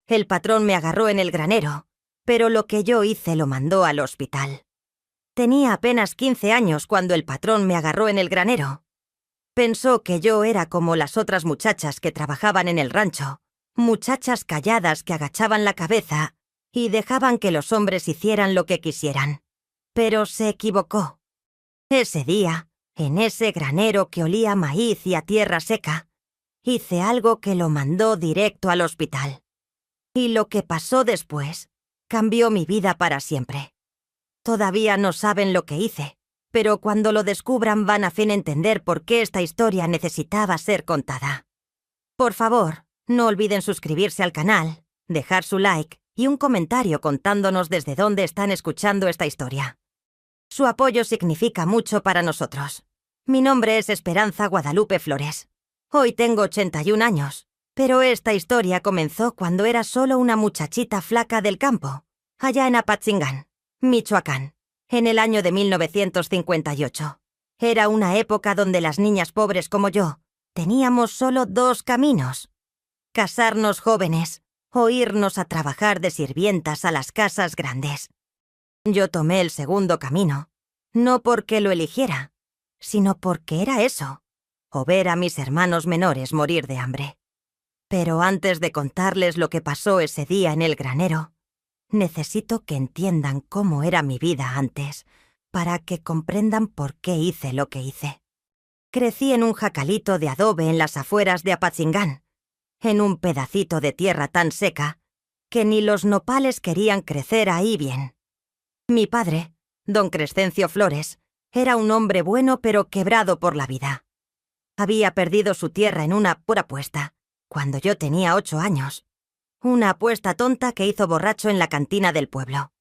El patrón me agarró en el granero, pero lo que yo hice lo mandó al hospital. Tenía apenas 15 años cuando el patrón me agarró en el granero. Pensó que yo era como las otras muchachas que trabajaban en el rancho, muchachas calladas que agachaban la cabeza y dejaban que los hombres hicieran lo que quisieran. Pero se equivocó. Ese día, en ese granero que olía a maíz y a tierra seca, hice algo que lo mandó directo al hospital. Y lo que pasó después cambió mi vida para siempre. Todavía no saben lo que hice, pero cuando lo descubran van a fin entender por qué esta historia necesitaba ser contada. Por favor, no olviden suscribirse al canal, dejar su like y un comentario contándonos desde dónde están escuchando esta historia. Su apoyo significa mucho para nosotros. Mi nombre es Esperanza Guadalupe Flores. Hoy tengo 81 años, pero esta historia comenzó cuando era solo una muchachita flaca del campo, allá en Apatzingán, Michoacán, en el año de 1958. Era una época donde las niñas pobres como yo teníamos solo 2 caminos: casarnos jóvenes o irnos a trabajar de sirvientas a las casas grandes. Yo tomé el segundo camino, no porque lo eligiera, sino porque era eso, o ver a mis hermanos menores morir de hambre. Pero antes de contarles lo que pasó ese día en el granero, necesito que entiendan cómo era mi vida antes, para que comprendan por qué hice lo que hice. Crecí en un jacalito de adobe en las afueras de Apatzingán, en un pedacito de tierra tan seca que ni los nopales querían crecer ahí bien. Mi padre, don Crescencio Flores, era un hombre bueno pero quebrado por la vida. Había perdido su tierra en una pura apuesta, cuando yo tenía 8 años. Una apuesta tonta que hizo borracho en la cantina del pueblo.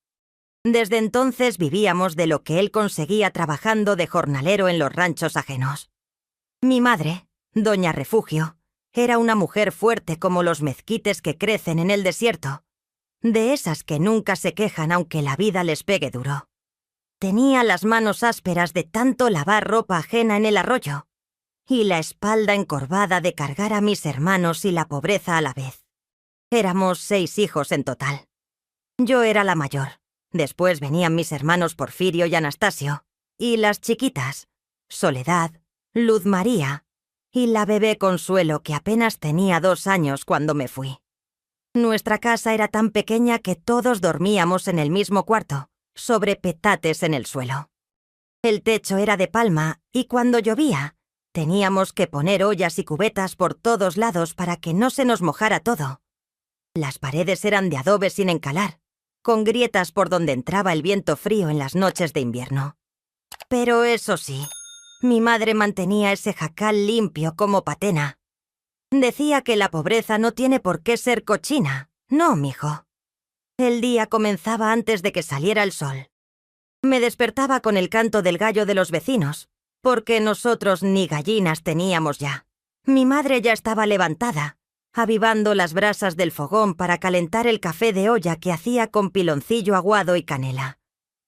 Desde entonces vivíamos de lo que él conseguía trabajando de jornalero en los ranchos ajenos. Mi madre, doña Refugio, era una mujer fuerte como los mezquites que crecen en el desierto, de esas que nunca se quejan aunque la vida les pegue duro. Tenía las manos ásperas de tanto lavar ropa ajena en el arroyo, y la espalda encorvada de cargar a mis hermanos y la pobreza a la vez. Éramos 6 hijos en total. Yo era la mayor. Después venían mis hermanos Porfirio y Anastasio, y las chiquitas, Soledad, Luz María, y la bebé Consuelo, que apenas tenía 2 años cuando me fui. Nuestra casa era tan pequeña que todos dormíamos en el mismo cuarto, sobre petates en el suelo. El techo era de palma y cuando llovía, teníamos que poner ollas y cubetas por todos lados para que no se nos mojara todo. Las paredes eran de adobe sin encalar, con grietas por donde entraba el viento frío en las noches de invierno. Pero eso sí, mi madre mantenía ese jacal limpio como patena. Decía que la pobreza no tiene por qué ser cochina. No, mijo. El día comenzaba antes de que saliera el sol. Me despertaba con el canto del gallo de los vecinos, porque nosotros ni gallinas teníamos ya. Mi madre ya estaba levantada, avivando las brasas del fogón para calentar el café de olla que hacía con piloncillo aguado y canela,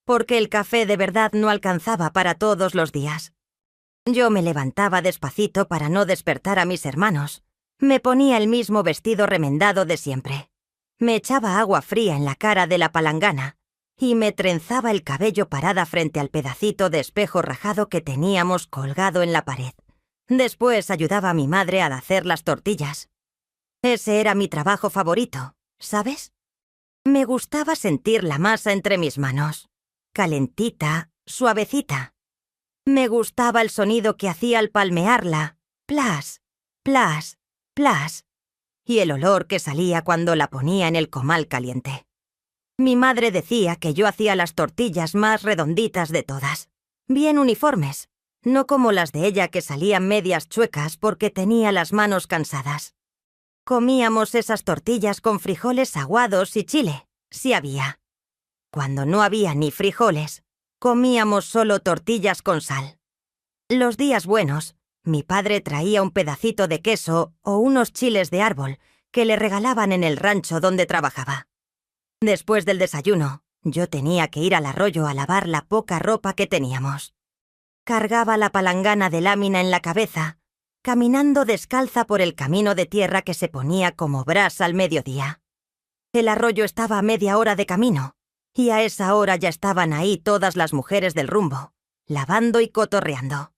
porque el café de verdad no alcanzaba para todos los días. Yo me levantaba despacito para no despertar a mis hermanos. Me ponía el mismo vestido remendado de siempre. Me echaba agua fría en la cara de la palangana y me trenzaba el cabello parada frente al pedacito de espejo rajado que teníamos colgado en la pared. Después ayudaba a mi madre al hacer las tortillas. Ese era mi trabajo favorito, ¿sabes? Me gustaba sentir la masa entre mis manos, calentita, suavecita. Me gustaba el sonido que hacía al palmearla, plas, plas, plas, y el olor que salía cuando la ponía en el comal caliente. Mi madre decía que yo hacía las tortillas más redonditas de todas, bien uniformes, no como las de ella que salían medias chuecas porque tenía las manos cansadas. Comíamos esas tortillas con frijoles aguados y chile, si había. Cuando no había ni frijoles, comíamos solo tortillas con sal. Los días buenos, mi padre traía un pedacito de queso o unos chiles de árbol que le regalaban en el rancho donde trabajaba. Después del desayuno, yo tenía que ir al arroyo a lavar la poca ropa que teníamos. Cargaba la palangana de lámina en la cabeza, caminando descalza por el camino de tierra que se ponía como brasa al mediodía. El arroyo estaba a media hora de camino, y a esa hora ya estaban ahí todas las mujeres del rumbo, lavando y cotorreando.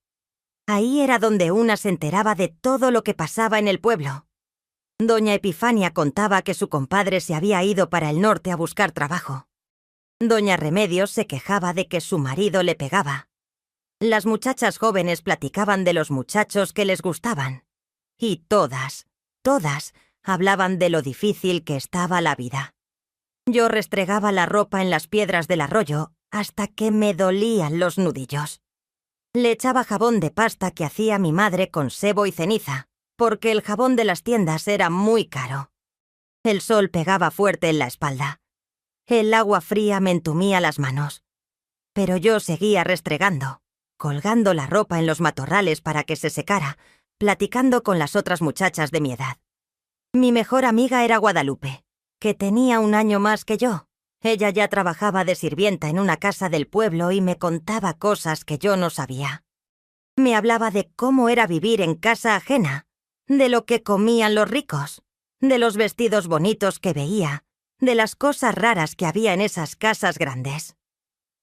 Ahí era donde una se enteraba de todo lo que pasaba en el pueblo. Doña Epifania contaba que su compadre se había ido para el norte a buscar trabajo. Doña Remedios se quejaba de que su marido le pegaba. Las muchachas jóvenes platicaban de los muchachos que les gustaban. Y todas hablaban de lo difícil que estaba la vida. Yo restregaba la ropa en las piedras del arroyo hasta que me dolían los nudillos. Le echaba jabón de pasta que hacía mi madre con sebo y ceniza, porque el jabón de las tiendas era muy caro. El sol pegaba fuerte en la espalda. El agua fría me entumía las manos. Pero yo seguía restregando, colgando la ropa en los matorrales para que se secara, platicando con las otras muchachas de mi edad. Mi mejor amiga era Guadalupe, que tenía un año más que yo. Ella ya trabajaba de sirvienta en una casa del pueblo y me contaba cosas que yo no sabía. Me hablaba de cómo era vivir en casa ajena, de lo que comían los ricos, de los vestidos bonitos que veía, de las cosas raras que había en esas casas grandes.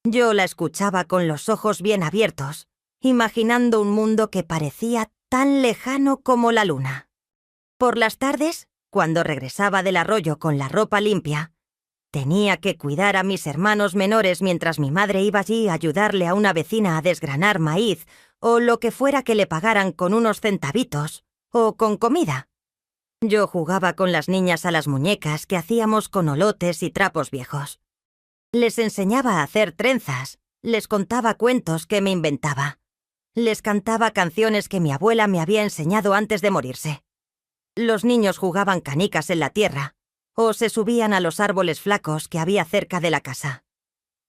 Yo la escuchaba con los ojos bien abiertos, imaginando un mundo que parecía tan lejano como la luna. Por las tardes, cuando regresaba del arroyo con la ropa limpia, tenía que cuidar a mis hermanos menores mientras mi madre iba allí a ayudarle a una vecina a desgranar maíz o lo que fuera que le pagaran con unos centavitos o con comida. Yo jugaba con las niñas a las muñecas que hacíamos con olotes y trapos viejos. Les enseñaba a hacer trenzas, les contaba cuentos que me inventaba. Les cantaba canciones que mi abuela me había enseñado antes de morirse. Los niños jugaban canicas en la tierra o se subían a los árboles flacos que había cerca de la casa.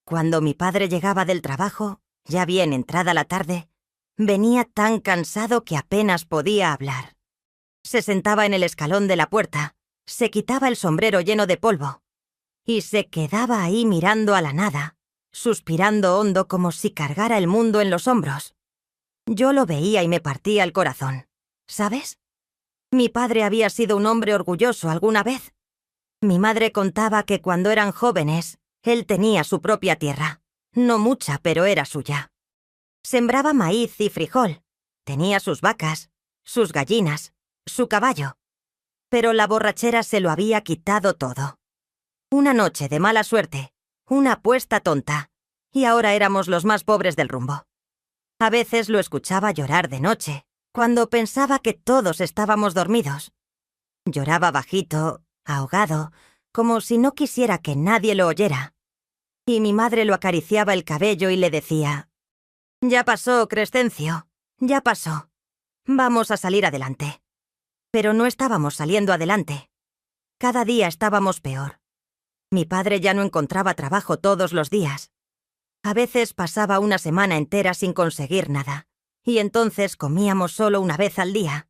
Cuando mi padre llegaba del trabajo, ya bien entrada la tarde, venía tan cansado que apenas podía hablar. Se sentaba en el escalón de la puerta, se quitaba el sombrero lleno de polvo y se quedaba ahí mirando a la nada, suspirando hondo como si cargara el mundo en los hombros. Yo lo veía y me partía el corazón, ¿sabes? Mi padre había sido un hombre orgulloso alguna vez. Mi madre contaba que cuando eran jóvenes, él tenía su propia tierra. No mucha, pero era suya. Sembraba maíz y frijol. Tenía sus vacas, sus gallinas, su caballo. Pero la borrachera se lo había quitado todo. Una noche de mala suerte, una apuesta tonta, y ahora éramos los más pobres del rumbo. A veces lo escuchaba llorar de noche, cuando pensaba que todos estábamos dormidos. Lloraba bajito, ahogado, como si no quisiera que nadie lo oyera. Y mi madre lo acariciaba el cabello y le decía: «Ya pasó, Crescencio, ya pasó. Vamos a salir adelante». Pero no estábamos saliendo adelante. Cada día estábamos peor. Mi padre ya no encontraba trabajo todos los días. A veces pasaba una semana entera sin conseguir nada, y entonces comíamos solo una vez al día.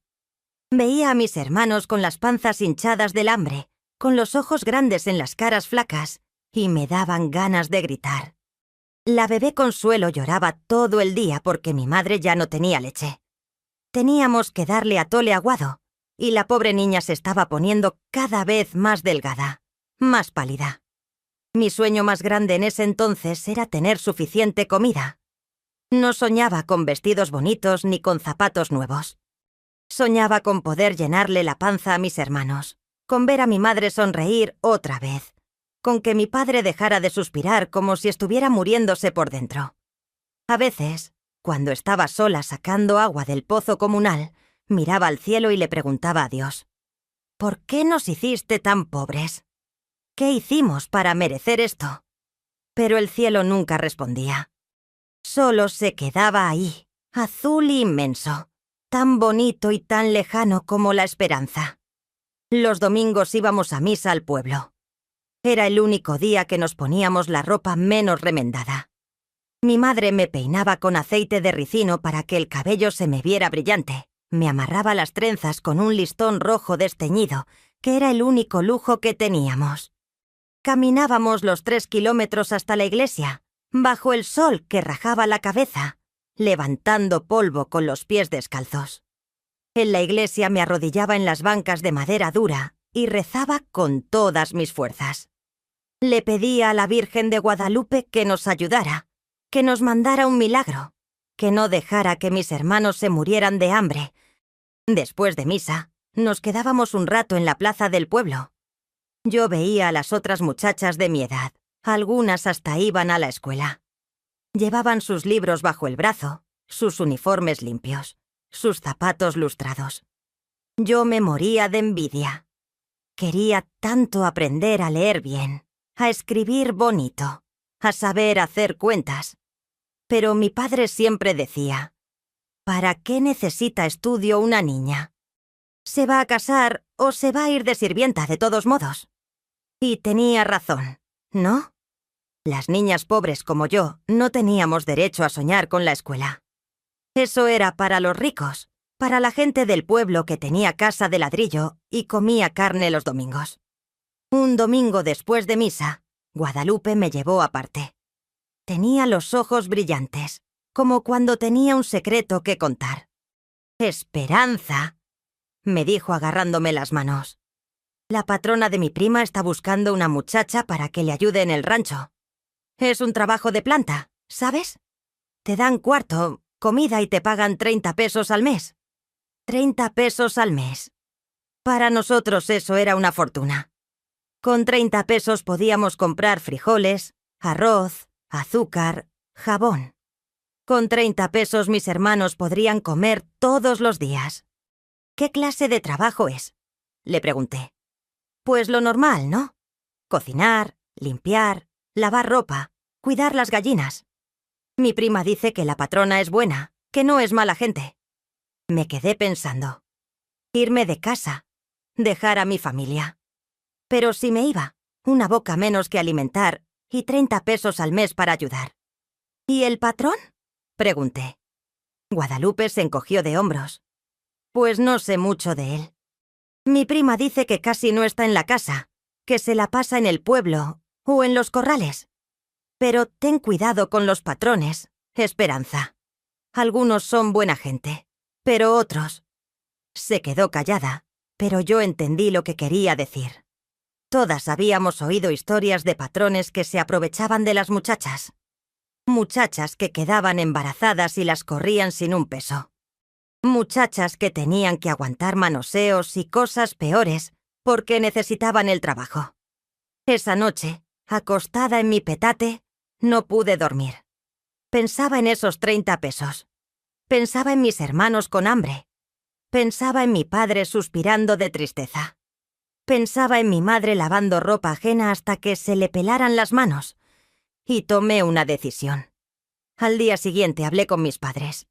Veía a mis hermanos con las panzas hinchadas del hambre, con los ojos grandes en las caras flacas, y me daban ganas de gritar. La bebé Consuelo lloraba todo el día porque mi madre ya no tenía leche. Teníamos que darle atole aguado, y la pobre niña se estaba poniendo cada vez más delgada, más pálida. Mi sueño más grande en ese entonces era tener suficiente comida. No soñaba con vestidos bonitos ni con zapatos nuevos. Soñaba con poder llenarle la panza a mis hermanos, con ver a mi madre sonreír otra vez, con que mi padre dejara de suspirar como si estuviera muriéndose por dentro. A veces, cuando estaba sola sacando agua del pozo comunal, miraba al cielo y le preguntaba a Dios: «¿Por qué nos hiciste tan pobres? ¿Qué hicimos para merecer esto?». Pero el cielo nunca respondía. Solo se quedaba ahí, azul e inmenso, tan bonito y tan lejano como la esperanza. Los domingos íbamos a misa al pueblo. Era el único día que nos poníamos la ropa menos remendada. Mi madre me peinaba con aceite de ricino para que el cabello se me viera brillante. Me amarraba las trenzas con un listón rojo desteñido, que era el único lujo que teníamos. Caminábamos los 3 kilómetros hasta la iglesia, bajo el sol que rajaba la cabeza, levantando polvo con los pies descalzos. En la iglesia me arrodillaba en las bancas de madera dura y rezaba con todas mis fuerzas. Le pedía a la Virgen de Guadalupe que nos ayudara, que nos mandara un milagro, que no dejara que mis hermanos se murieran de hambre. Después de misa, nos quedábamos un rato en la plaza del pueblo. Yo veía a las otras muchachas de mi edad. Algunas hasta iban a la escuela. Llevaban sus libros bajo el brazo, sus uniformes limpios, sus zapatos lustrados. Yo me moría de envidia. Quería tanto aprender a leer bien, a escribir bonito, a saber hacer cuentas. Pero mi padre siempre decía, ¿para qué necesita estudio una niña? Se va a casar o se va a ir de sirvienta de todos modos. Y tenía razón, ¿no? Las niñas pobres como yo no teníamos derecho a soñar con la escuela. Eso era para los ricos, para la gente del pueblo que tenía casa de ladrillo y comía carne los domingos. Un domingo después de misa, Guadalupe me llevó aparte. Tenía los ojos brillantes, como cuando tenía un secreto que contar. «Esperanza», me dijo agarrándome las manos. «La patrona de mi prima está buscando una muchacha para que le ayude en el rancho. Es un trabajo de planta, ¿sabes? Te dan cuarto, comida y te pagan 30 pesos al mes. 30 pesos al mes. Para nosotros eso era una fortuna. Con 30 pesos podíamos comprar frijoles, arroz, azúcar, jabón. Con 30 pesos mis hermanos podrían comer todos los días». «¿Qué clase de trabajo es?», le pregunté. «Pues lo normal, ¿no? Cocinar, limpiar, lavar ropa, cuidar las gallinas. Mi prima dice que la patrona es buena, que no es mala gente». Me quedé pensando. Irme de casa, dejar a mi familia. Pero si me iba, una boca menos que alimentar y 30 pesos al mes para ayudar. «¿Y el patrón?», pregunté. Guadalupe se encogió de hombros. «Pues no sé mucho de él. Mi prima dice que casi no está en la casa, que se la pasa en el pueblo o en los corrales. Pero ten cuidado con los patrones, Esperanza. Algunos son buena gente, pero otros». Se quedó callada, pero yo entendí lo que quería decir. Todas habíamos oído historias de patrones que se aprovechaban de las muchachas. Muchachas que quedaban embarazadas y las corrían sin un peso. Muchachas que tenían que aguantar manoseos y cosas peores porque necesitaban el trabajo. Esa noche, acostada en mi petate, no pude dormir. Pensaba en esos 30 pesos. Pensaba en mis hermanos con hambre. Pensaba en mi padre suspirando de tristeza. Pensaba en mi madre lavando ropa ajena hasta que se le pelaran las manos. Y tomé una decisión. Al día siguiente hablé con mis padres.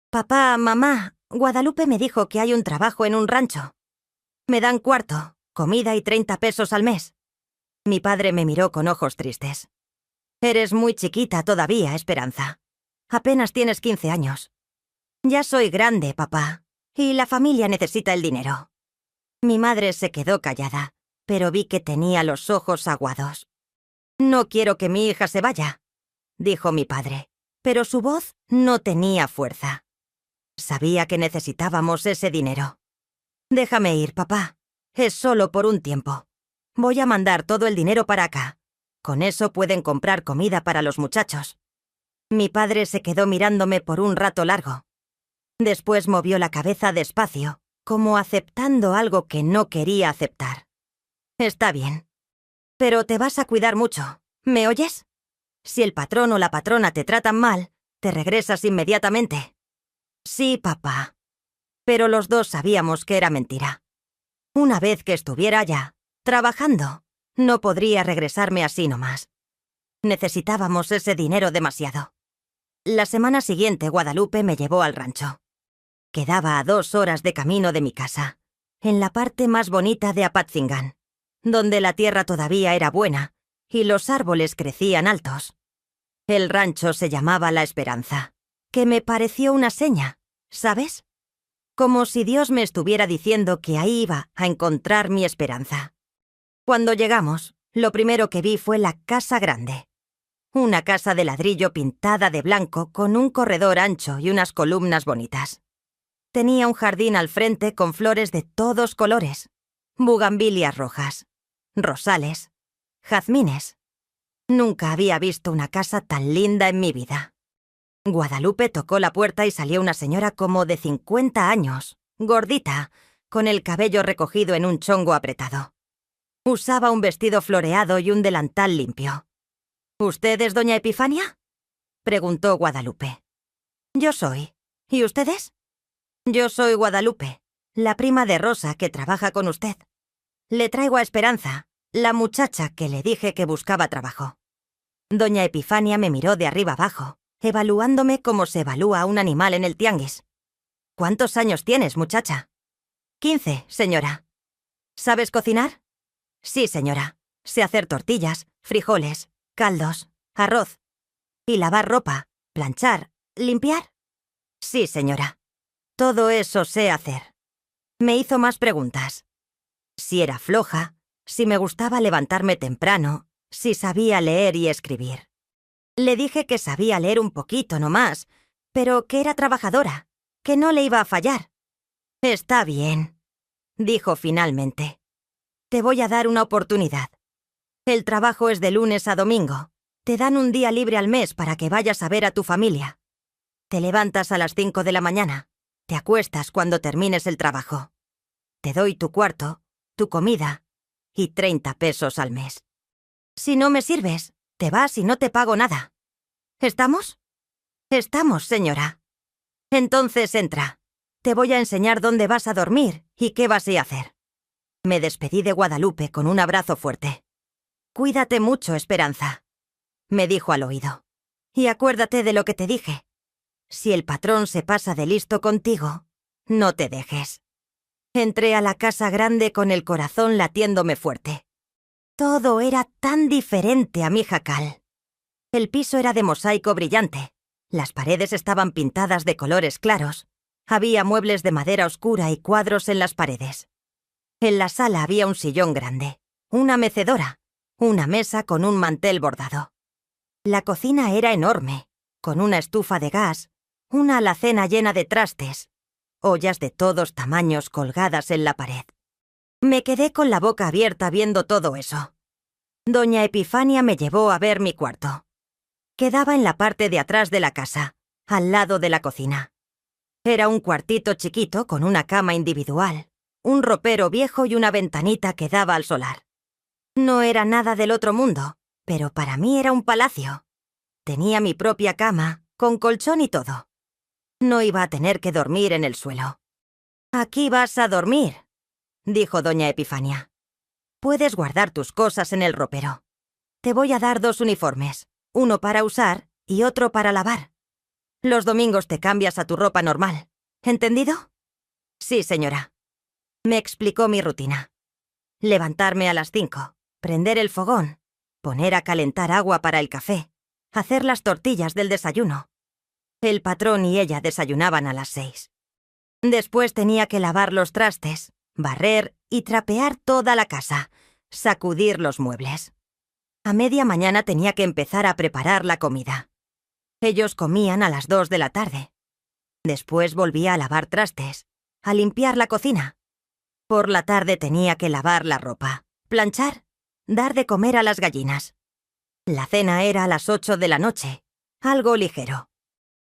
«Papá, mamá, Guadalupe me dijo que hay un trabajo en un rancho. Me dan cuarto, comida y 30 pesos al mes». Mi padre me miró con ojos tristes. «Eres muy chiquita todavía, Esperanza. Apenas tienes 15 años. Ya soy grande, papá, y la familia necesita el dinero». Mi madre se quedó callada, pero vi que tenía los ojos aguados. «No quiero que mi hija se vaya», dijo mi padre, pero su voz no tenía fuerza. Sabía que necesitábamos ese dinero. «Déjame ir, papá. Es solo por un tiempo. Voy a mandar todo el dinero para acá. Con eso pueden comprar comida para los muchachos». Mi padre se quedó mirándome por un rato largo. Después movió la cabeza despacio, como aceptando algo que no quería aceptar. «Está bien. Pero te vas a cuidar mucho. ¿Me oyes? Si el patrón o la patrona te tratan mal, te regresas inmediatamente». «Sí, papá». Pero los dos sabíamos que era mentira. Una vez que estuviera allá, trabajando, no podría regresarme así nomás. Necesitábamos ese dinero demasiado. La semana siguiente Guadalupe me llevó al rancho. Quedaba a 2 horas de camino de mi casa, en la parte más bonita de Apatzingán, donde la tierra todavía era buena y los árboles crecían altos. El rancho se llamaba La Esperanza, que me pareció una seña, ¿sabes? Como si Dios me estuviera diciendo que ahí iba a encontrar mi esperanza. Cuando llegamos, lo primero que vi fue la casa grande. Una casa de ladrillo pintada de blanco con un corredor ancho y unas columnas bonitas. Tenía un jardín al frente con flores de todos colores. bugambilias rojas, rosales, jazmines. Nunca había visto una casa tan linda en mi vida. Guadalupe tocó la puerta y salió una señora como de 50 años, gordita, con el cabello recogido en un chongo apretado. Usaba un vestido floreado y un delantal limpio. ¿Usted es doña Epifania?, preguntó Guadalupe. Yo soy. ¿Y ustedes? Yo soy Guadalupe, la prima de Rosa que trabaja con usted. Le traigo a Esperanza, la muchacha que le dije que buscaba trabajo. Doña Epifania me miró de arriba abajo, evaluándome como se evalúa a un animal en el tianguis. ¿Cuántos años tienes, muchacha? 15, señora. ¿Sabes cocinar? Sí, señora. Sé hacer tortillas, frijoles, caldos, arroz. ¿Y lavar ropa, planchar, limpiar? Sí, señora. Todo eso sé hacer. Me hizo más preguntas. Si era floja, si me gustaba levantarme temprano, si sabía leer y escribir. Le dije que sabía leer un poquito nomás, pero que era trabajadora, que no le iba a fallar. Está bien, dijo finalmente. Te voy a dar una oportunidad. El trabajo es de lunes a domingo. Te dan un día libre al mes para que vayas a ver a tu familia. Te levantas a las 5 de la mañana. Te acuestas cuando termines el trabajo. Te doy tu cuarto, tu comida y 30 pesos al mes. Si no me sirves, te vas y no te pago nada. ¿Estamos? Estamos, señora. Entonces entra. Te voy a enseñar dónde vas a dormir y qué vas a hacer. Me despedí de Guadalupe con un abrazo fuerte. Cuídate mucho, Esperanza, me dijo al oído. Y acuérdate de lo que te dije. Si el patrón se pasa de listo contigo, no te dejes. Entré a la casa grande con el corazón latiéndome fuerte. Todo era tan diferente a mi jacal. El piso era de mosaico brillante. Las paredes estaban pintadas de colores claros. Había muebles de madera oscura y cuadros en las paredes. En la sala había un sillón grande, una mecedora, una mesa con un mantel bordado. La cocina era enorme, con una estufa de gas, una alacena llena de trastes, ollas de todos tamaños colgadas en la pared. Me quedé con la boca abierta viendo todo eso. Doña Epifania me llevó a ver mi cuarto. Quedaba en la parte de atrás de la casa, al lado de la cocina. Era un cuartito chiquito con una cama individual, un ropero viejo y una ventanita que daba al solar. No era nada del otro mundo, pero para mí era un palacio. Tenía mi propia cama, con colchón y todo. No iba a tener que dormir en el suelo. «Aquí vas a dormir», dijo doña Epifania. «Puedes guardar tus cosas en el ropero. Te voy a dar 2 uniformes, uno para usar y otro para lavar. Los domingos te cambias a tu ropa normal. ¿Entendido?» «Sí, señora». Me explicó mi rutina. Levantarme a las 5, prender el fogón, poner a calentar agua para el café, hacer las tortillas del desayuno. El patrón y ella desayunaban a las 6. Después tenía que lavar los trastes, barrer y trapear toda la casa, sacudir los muebles. A media mañana tenía que empezar a preparar la comida. Ellos comían a las 2 de la tarde. Después volvía a lavar trastes, a limpiar la cocina. Por la tarde tenía que lavar la ropa, planchar, dar de comer a las gallinas. La cena era a las 8 de la noche, algo ligero.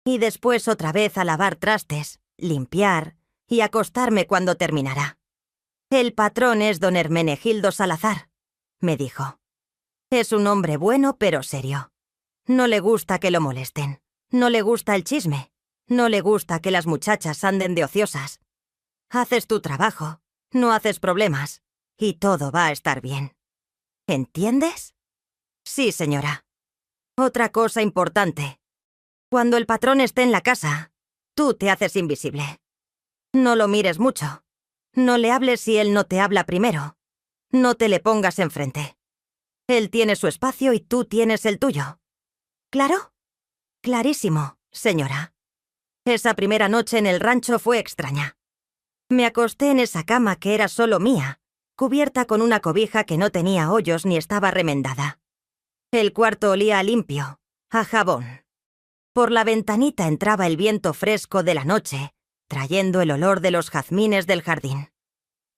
Y después otra vez a lavar trastes, limpiar y acostarme cuando terminara. «El patrón es don Hermenegildo Salazar», me dijo. «Es un hombre bueno pero serio. No le gusta que lo molesten, no le gusta el chisme, no le gusta que las muchachas anden de ociosas. Haces tu trabajo, no haces problemas, y todo va a estar bien. ¿Entiendes?» «Sí, señora. Otra cosa importante. Cuando el patrón esté en la casa, tú te haces invisible. No lo mires mucho. No le hables si él no te habla primero. No te le pongas enfrente. Él tiene su espacio y tú tienes el tuyo. ¿Claro?» «Clarísimo, señora». Esa primera noche en el rancho fue extraña. Me acosté en esa cama que era solo mía, cubierta con una cobija que no tenía hoyos ni estaba remendada. El cuarto olía a limpio, a jabón. Por la ventanita entraba el viento fresco de la noche, trayendo el olor de los jazmines del jardín.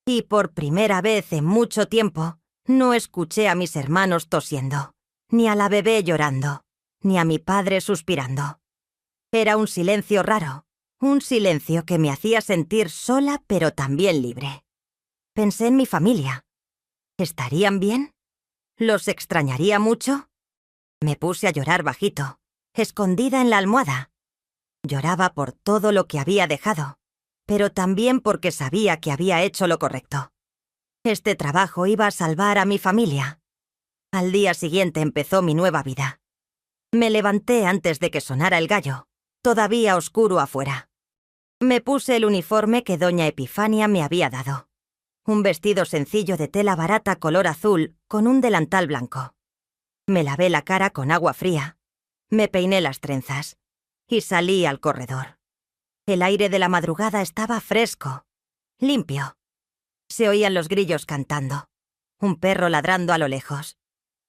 Y por primera vez en mucho tiempo, no escuché a mis hermanos tosiendo, ni a la bebé llorando, ni a mi padre suspirando. Era un silencio raro, un silencio que me hacía sentir sola pero también libre. Pensé en mi familia. ¿Estarían bien? ¿Los extrañaría mucho? Me puse a llorar bajito, escondida en la almohada. Lloraba por todo lo que había dejado, pero también porque sabía que había hecho lo correcto. Este trabajo iba a salvar a mi familia. Al día siguiente empezó mi nueva vida. Me levanté antes de que sonara el gallo, todavía oscuro afuera. Me puse el uniforme que doña Epifania me había dado. Un vestido sencillo de tela barata color azul con un delantal blanco. Me lavé la cara con agua fría, me peiné las trenzas y salí al corredor. El aire de la madrugada estaba fresco, limpio. Se oían los grillos cantando, un perro ladrando a lo lejos,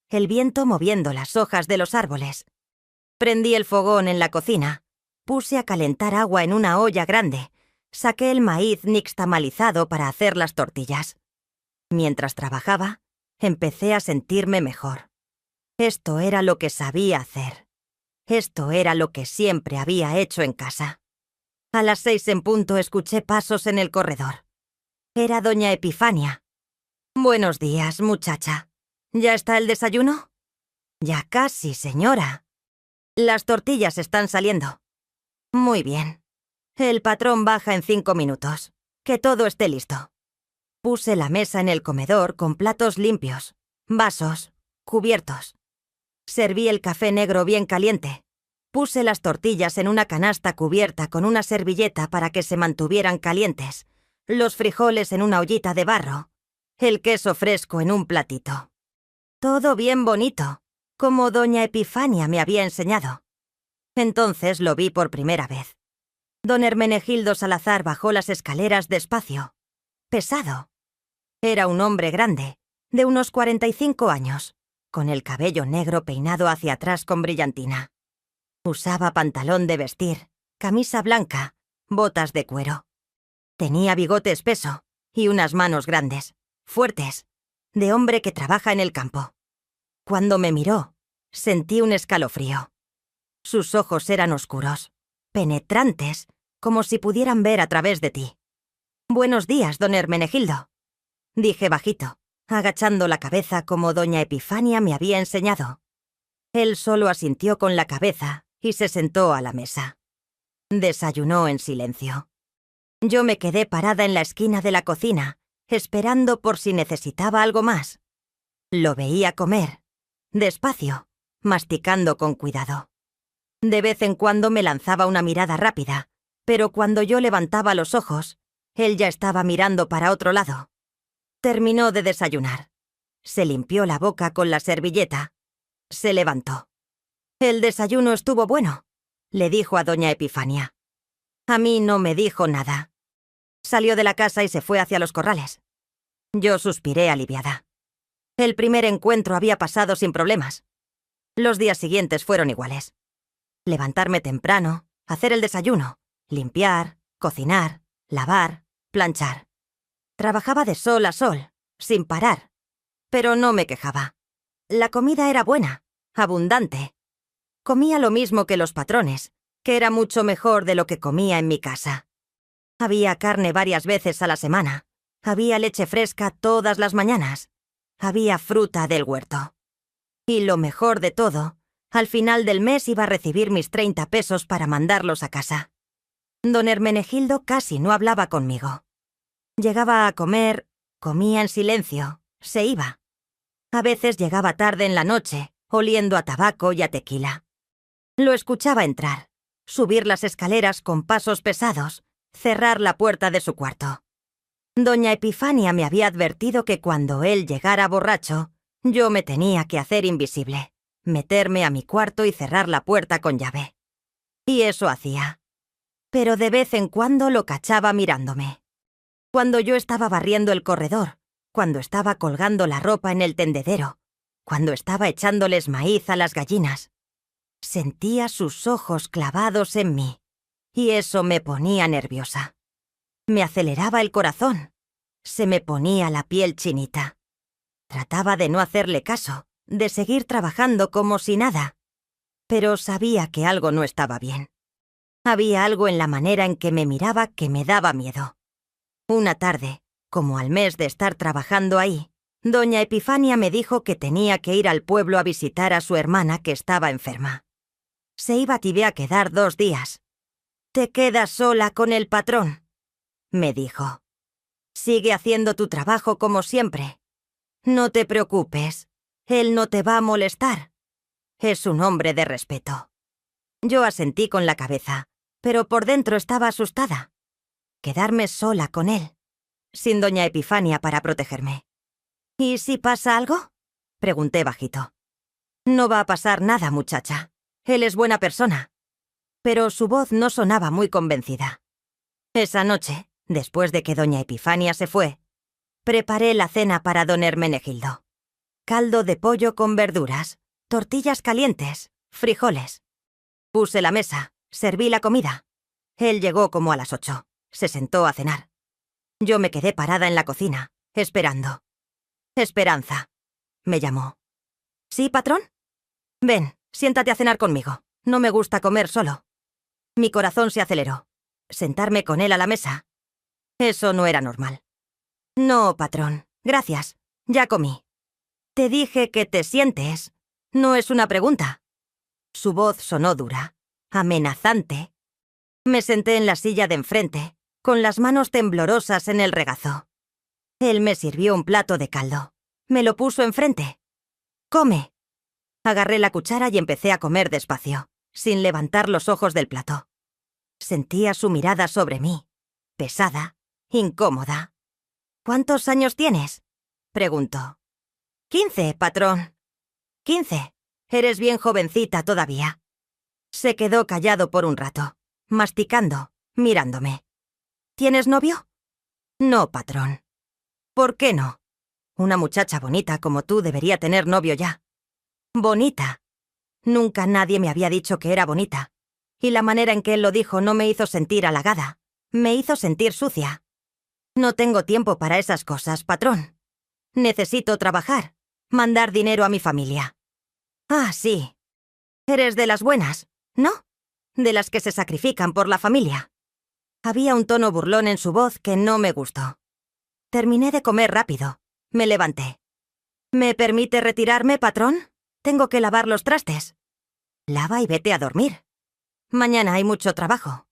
el viento moviendo las hojas de los árboles. Prendí el fogón en la cocina, puse a calentar agua en una olla grande, saqué el maíz nixtamalizado para hacer las tortillas. Mientras trabajaba, empecé a sentirme mejor. Esto era lo que sabía hacer. Esto era lo que siempre había hecho en casa. A las 6 en punto escuché pasos en el corredor. Era doña Epifania. «Buenos días, muchacha. ¿Ya está el desayuno?» «Ya casi, señora. Las tortillas están saliendo». «Muy bien. El patrón baja en 5 minutos. Que todo esté listo». Puse la mesa en el comedor con platos limpios, vasos, cubiertos. Serví el café negro bien caliente. Puse las tortillas en una canasta cubierta con una servilleta para que se mantuvieran calientes, los frijoles en una ollita de barro, el queso fresco en un platito. Todo bien bonito, como doña Epifania me había enseñado. Entonces lo vi por primera vez. Don Hermenegildo Salazar bajó las escaleras despacio, pesado. Era un hombre grande, de unos 45 años, con el cabello negro peinado hacia atrás con brillantina. Usaba pantalón de vestir, camisa blanca, botas de cuero. Tenía bigote espeso y unas manos grandes, fuertes, de hombre que trabaja en el campo. Cuando me miró, sentí un escalofrío. Sus ojos eran oscuros, penetrantes, como si pudieran ver a través de ti. «Buenos días, don Hermenegildo», dije bajito, agachando la cabeza como doña Epifania me había enseñado. Él solo asintió con la cabeza y se sentó a la mesa. Desayunó en silencio. Yo me quedé parada en la esquina de la cocina, esperando por si necesitaba algo más. Lo veía comer, despacio, masticando con cuidado. De vez en cuando me lanzaba una mirada rápida, pero cuando yo levantaba los ojos, él ya estaba mirando para otro lado. Terminó de desayunar. Se limpió la boca con la servilleta. Se levantó. «El desayuno estuvo bueno», le dijo a doña Epifania. A mí no me dijo nada. Salió de la casa y se fue hacia los corrales. Yo suspiré aliviada. El primer encuentro había pasado sin problemas. Los días siguientes fueron iguales. Levantarme temprano, hacer el desayuno, limpiar, cocinar, lavar, planchar. Trabajaba de sol a sol, sin parar. Pero no me quejaba. La comida era buena, abundante. Comía lo mismo que los patrones, que era mucho mejor de lo que comía en mi casa. Había carne varias veces a la semana. Había leche fresca todas las mañanas. Había fruta del huerto. Y lo mejor de todo, al final del mes iba a recibir mis 30 pesos para mandarlos a casa. Don Hermenegildo casi no hablaba conmigo. Llegaba a comer, comía en silencio, se iba. A veces llegaba tarde en la noche, oliendo a tabaco y a tequila. Lo escuchaba entrar, subir las escaleras con pasos pesados, cerrar la puerta de su cuarto. Doña Epifania me había advertido que cuando él llegara borracho, yo me tenía que hacer invisible, meterme a mi cuarto y cerrar la puerta con llave. Y eso hacía. Pero de vez en cuando lo cachaba mirándome. Cuando yo estaba barriendo el corredor, cuando estaba colgando la ropa en el tendedero, cuando estaba echándoles maíz a las gallinas. Sentía sus ojos clavados en mí, y eso me ponía nerviosa. Me aceleraba el corazón. Se me ponía la piel chinita. Trataba de no hacerle caso, de seguir trabajando como si nada. Pero sabía que algo no estaba bien. Había algo en la manera en que me miraba que me daba miedo. Una tarde, como al mes de estar trabajando ahí, doña Epifania me dijo que tenía que ir al pueblo a visitar a su hermana que estaba enferma. Se iba a quedar 2 días. «Te quedas sola con el patrón», me dijo. «Sigue haciendo tu trabajo como siempre. No te preocupes, él no te va a molestar. Es un hombre de respeto». Yo asentí con la cabeza, pero por dentro estaba asustada. Quedarme sola con él, sin doña Epifania para protegerme. «¿Y si pasa algo?», pregunté bajito. «No va a pasar nada, muchacha. Él es buena persona». Pero su voz no sonaba muy convencida. Esa noche, después de que doña Epifania se fue, preparé la cena para don Hermenegildo. Caldo de pollo con verduras, tortillas calientes, frijoles. Puse la mesa, serví la comida. Él llegó como a las 8. Se sentó a cenar. Yo me quedé parada en la cocina, esperando. «Esperanza», me llamó. «¿Sí, patrón?» «Ven, siéntate a cenar conmigo. No me gusta comer solo». Mi corazón se aceleró. Sentarme con él a la mesa. Eso no era normal. «No, patrón, gracias. Ya comí». «Te dije que te sientes. No es una pregunta». Su voz sonó dura, amenazante. Me senté en la silla de enfrente, con las manos temblorosas en el regazo. Él me sirvió un plato de caldo. Me lo puso enfrente. «Come». Agarré la cuchara y empecé a comer despacio, sin levantar los ojos del plato. Sentía su mirada sobre mí, pesada, incómoda. «¿Cuántos años tienes?», preguntó. «15, patrón». «15. Eres bien jovencita todavía». Se quedó callado por un rato, masticando, mirándome. «¿Tienes novio?». «No, patrón». «¿Por qué no? Una muchacha bonita como tú debería tener novio ya». «Bonita». Nunca nadie me había dicho que era bonita. Y la manera en que él lo dijo no me hizo sentir halagada. Me hizo sentir sucia. «No tengo tiempo para esas cosas, patrón. Necesito trabajar, mandar dinero a mi familia». «Ah, sí. Eres de las buenas, ¿no? De las que se sacrifican por la familia». Había un tono burlón en su voz que no me gustó. Terminé de comer rápido. Me levanté. «¿Me permite retirarme, patrón? Tengo que lavar los trastes». «Lava y vete a dormir. Mañana hay mucho trabajo».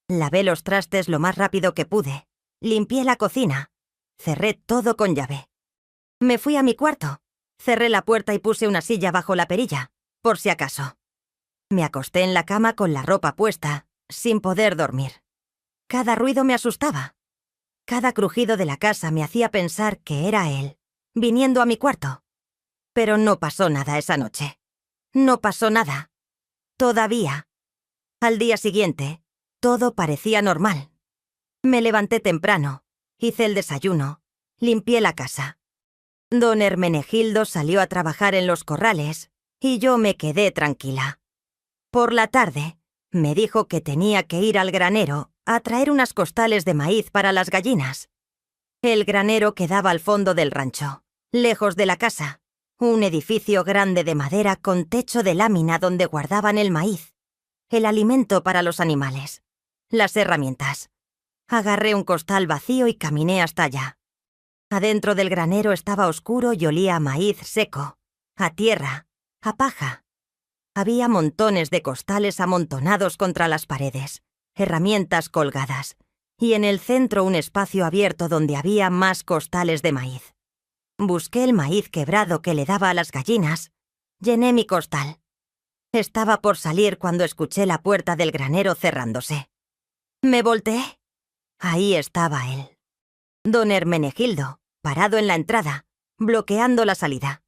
Lavé los trastes lo más rápido que pude. Limpié la cocina. Cerré todo con llave. Me fui a mi cuarto. Cerré la puerta y puse una silla bajo la perilla, por si acaso. Me acosté en la cama con la ropa puesta, sin poder dormir. Cada ruido me asustaba. Cada crujido de la casa me hacía pensar que era él, viniendo a mi cuarto. Pero no pasó nada esa noche. No pasó nada. Todavía. Al día siguiente, todo parecía normal. Me levanté temprano, hice el desayuno, limpié la casa. Don Hermenegildo salió a trabajar en los corrales y yo me quedé tranquila. Por la tarde, me dijo que tenía que ir al granero a traer unas costales de maíz para las gallinas. El granero quedaba al fondo del rancho, lejos de la casa, un edificio grande de madera con techo de lámina donde guardaban el maíz, el alimento para los animales, las herramientas. Agarré un costal vacío y caminé hasta allá. Adentro del granero estaba oscuro y olía a maíz seco, a tierra, a paja. Había montones de costales amontonados contra las paredes, herramientas colgadas, y en el centro un espacio abierto donde había más costales de maíz. Busqué el maíz quebrado que le daba a las gallinas. Llené mi costal. Estaba por salir cuando escuché la puerta del granero cerrándose. Me volteé. Ahí estaba él. Don Hermenegildo, parado en la entrada, bloqueando la salida.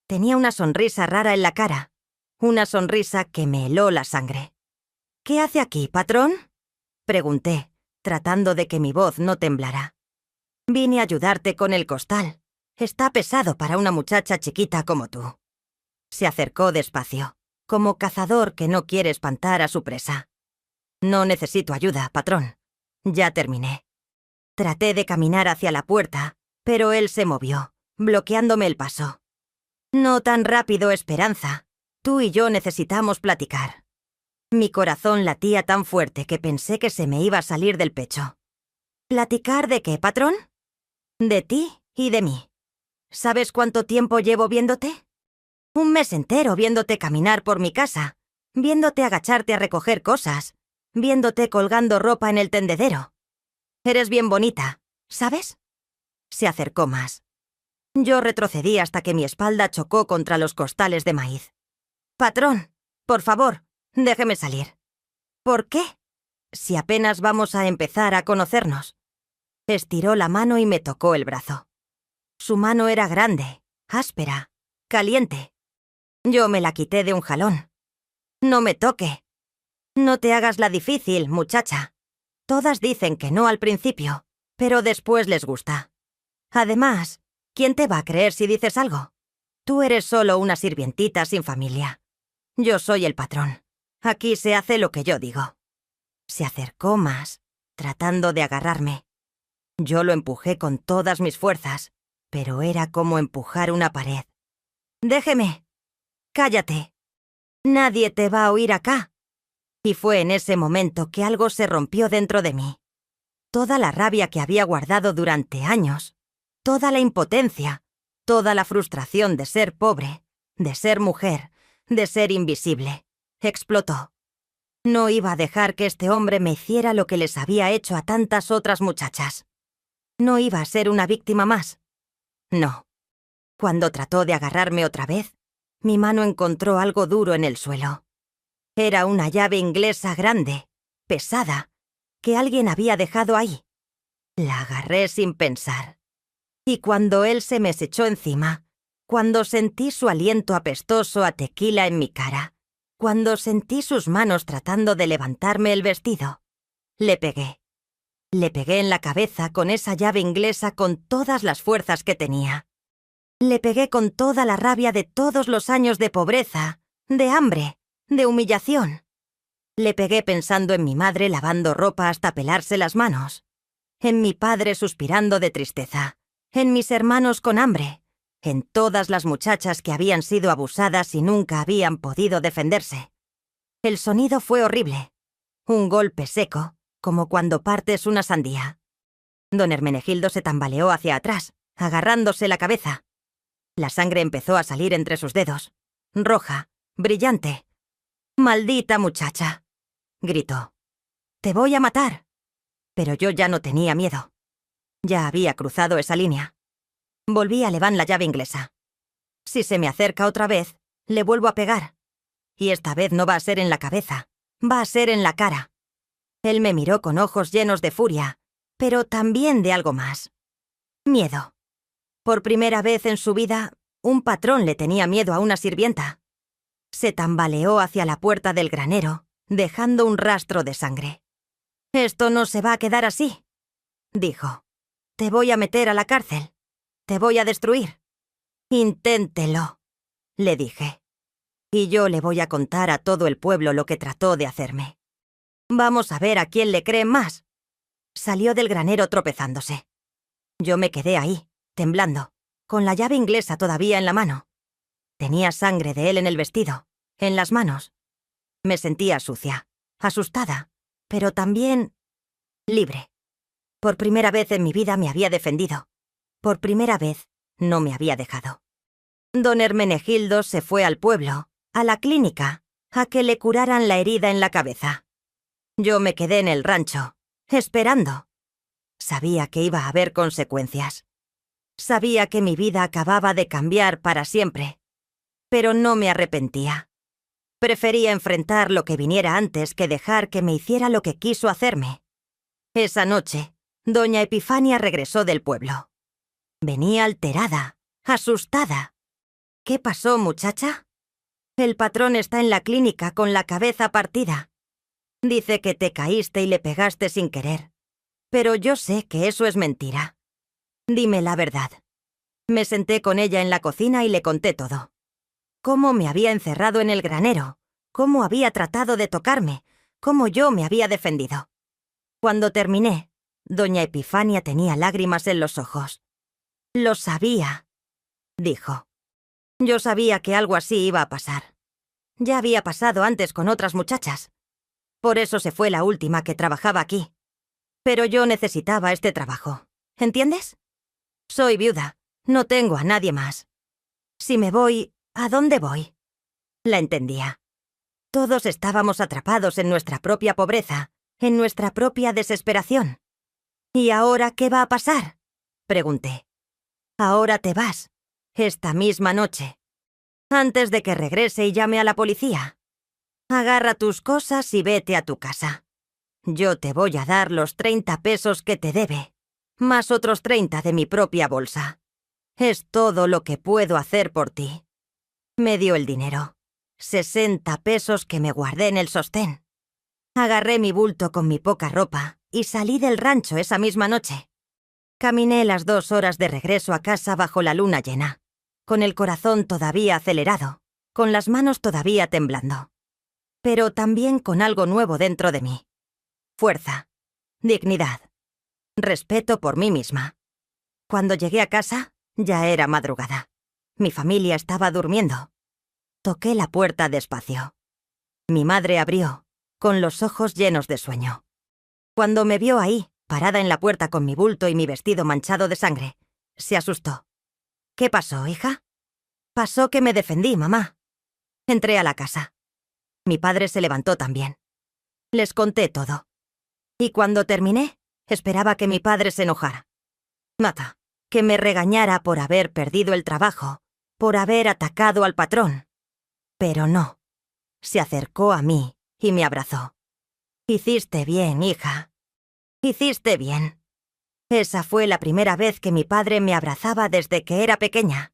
Tenía una sonrisa rara en la cara, una sonrisa que me heló la sangre. «¿Qué hace aquí, patrón?», pregunté, tratando de que mi voz no temblara. «Vine a ayudarte con el costal. Está pesado para una muchacha chiquita como tú». Se acercó despacio, como cazador que no quiere espantar a su presa. «No necesito ayuda, patrón. Ya terminé». Traté de caminar hacia la puerta, pero él se movió, bloqueándome el paso. No tan rápido, Esperanza. Tú y yo necesitamos platicar. Mi corazón latía tan fuerte que pensé que se me iba a salir del pecho. ¿Platicar de qué, patrón? De ti y de mí. ¿Sabes cuánto tiempo llevo viéndote? Un mes entero viéndote caminar por mi casa, viéndote agacharte a recoger cosas, viéndote colgando ropa en el tendedero. Eres bien bonita, ¿sabes? Se acercó más. Yo retrocedí hasta que mi espalda chocó contra los costales de maíz. Patrón, por favor, déjeme salir. ¿Por qué? Si apenas vamos a empezar a conocernos. Estiró la mano y me tocó el brazo. Su mano era grande, áspera, caliente. Yo me la quité de un jalón. No me toque. No te hagas la difícil, muchacha. Todas dicen que no al principio, pero después les gusta. Además, ¿quién te va a creer si dices algo? Tú eres solo una sirvientita sin familia. Yo soy el patrón. Aquí se hace lo que yo digo. Se acercó más, tratando de agarrarme. Yo lo empujé con todas mis fuerzas, pero era como empujar una pared. «Déjeme. Cállate. Nadie te va a oír acá». Y fue en ese momento que algo se rompió dentro de mí. Toda la rabia que había guardado durante años, toda la impotencia, toda la frustración de ser pobre, de ser mujer, de ser invisible, explotó. No iba a dejar que este hombre me hiciera lo que les había hecho a tantas otras muchachas. No iba a ser una víctima más. No. Cuando trató de agarrarme otra vez, mi mano encontró algo duro en el suelo. Era una llave inglesa grande, pesada, que alguien había dejado ahí. La agarré sin pensar. Y cuando él se me echó encima, cuando sentí su aliento apestoso a tequila en mi cara, cuando sentí sus manos tratando de levantarme el vestido, le pegué. Le pegué en la cabeza con esa llave inglesa con todas las fuerzas que tenía. Le pegué con toda la rabia de todos los años de pobreza, de hambre, de humillación. Le pegué pensando en mi madre lavando ropa hasta pelarse las manos, en mi padre suspirando de tristeza, en mis hermanos con hambre, en todas las muchachas que habían sido abusadas y nunca habían podido defenderse. El sonido fue horrible. Un golpe seco, como cuando partes una sandía. Don Hermenegildo se tambaleó hacia atrás, agarrándose la cabeza. La sangre empezó a salir entre sus dedos, roja, brillante. «¡Maldita muchacha!», gritó. «Te voy a matar». Pero yo ya no tenía miedo. Ya había cruzado esa línea. Volví a levantar la llave inglesa. Si se me acerca otra vez, le vuelvo a pegar. Y esta vez no va a ser en la cabeza, va a ser en la cara. Él me miró con ojos llenos de furia, pero también de algo más. Miedo. Por primera vez en su vida, un patrón le tenía miedo a una sirvienta. Se tambaleó hacia la puerta del granero, dejando un rastro de sangre. «Esto no se va a quedar así», dijo. «Te voy a meter a la cárcel. Te voy a destruir». «Inténtelo», le dije. «Y yo le voy a contar a todo el pueblo lo que trató de hacerme. Vamos a ver a quién le creen más». Salió del granero tropezándose. Yo me quedé ahí, temblando, con la llave inglesa todavía en la mano. Tenía sangre de él en el vestido, en las manos. Me sentía sucia, asustada, pero también libre. Por primera vez en mi vida me había defendido. Por primera vez no me había dejado. Don Hermenegildo se fue al pueblo, a la clínica, a que le curaran la herida en la cabeza. Yo me quedé en el rancho, esperando. Sabía que iba a haber consecuencias. Sabía que mi vida acababa de cambiar para siempre. Pero no me arrepentía. Prefería enfrentar lo que viniera antes que dejar que me hiciera lo que quiso hacerme. Esa noche, doña Epifania regresó del pueblo. Venía alterada, asustada. «¿Qué pasó, muchacha? El patrón está en la clínica con la cabeza partida. Dice que te caíste y le pegaste sin querer. Pero yo sé que eso es mentira. Dime la verdad». Me senté con ella en la cocina y le conté todo. Cómo me había encerrado en el granero, cómo había tratado de tocarme, cómo yo me había defendido. Cuando terminé, Doña Epifania tenía lágrimas en los ojos. «Lo sabía», dijo. «Yo sabía que algo así iba a pasar. Ya había pasado antes con otras muchachas. Por eso se fue la última que trabajaba aquí. Pero yo necesitaba este trabajo. ¿Entiendes? Soy viuda. No tengo a nadie más. Si me voy, ¿a dónde voy?». La entendía. Todos estábamos atrapados en nuestra propia pobreza, en nuestra propia desesperación. «¿Y ahora qué va a pasar?», pregunté. «Ahora te vas, esta misma noche, antes de que regrese y llame a la policía. Agarra tus cosas y vete a tu casa. Yo te voy a dar los 30 pesos que te debe, más otros 30 de mi propia bolsa. Es todo lo que puedo hacer por ti». Me dio el dinero, 60 pesos que me guardé en el sostén. Agarré mi bulto con mi poca ropa y salí del rancho esa misma noche. Caminé las 2 horas de regreso a casa bajo la luna llena, con el corazón todavía acelerado, con las manos todavía temblando. Pero también con algo nuevo dentro de mí. Fuerza, dignidad, respeto por mí misma. Cuando llegué a casa, ya era madrugada. Mi familia estaba durmiendo. Toqué la puerta despacio. Mi madre abrió, con los ojos llenos de sueño. Cuando me vio ahí, parada en la puerta con mi bulto y mi vestido manchado de sangre, se asustó. «¿Qué pasó, hija?». «Pasó que me defendí, mamá». Entré a la casa. Mi padre se levantó también. Les conté todo. Y cuando terminé, esperaba que mi padre se enojara. Nada, que me regañara por haber perdido el trabajo, por haber atacado al patrón. Pero no. Se acercó a mí y me abrazó. «Hiciste bien, hija. Hiciste bien». Esa fue la primera vez que mi padre me abrazaba desde que era pequeña.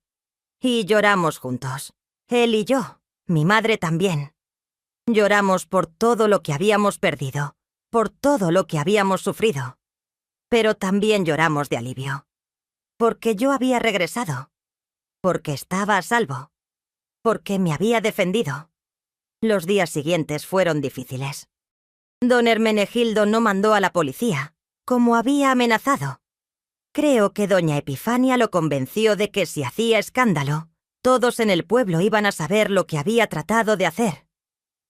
Y lloramos juntos. Él y yo, mi madre también. Lloramos por todo lo que habíamos perdido, por todo lo que habíamos sufrido. Pero también lloramos de alivio. Porque yo había regresado. Porque estaba a salvo. Porque me había defendido. Los días siguientes fueron difíciles. Don Hermenegildo no mandó a la policía, como había amenazado. Creo que doña Epifania lo convenció de que si hacía escándalo, todos en el pueblo iban a saber lo que había tratado de hacer.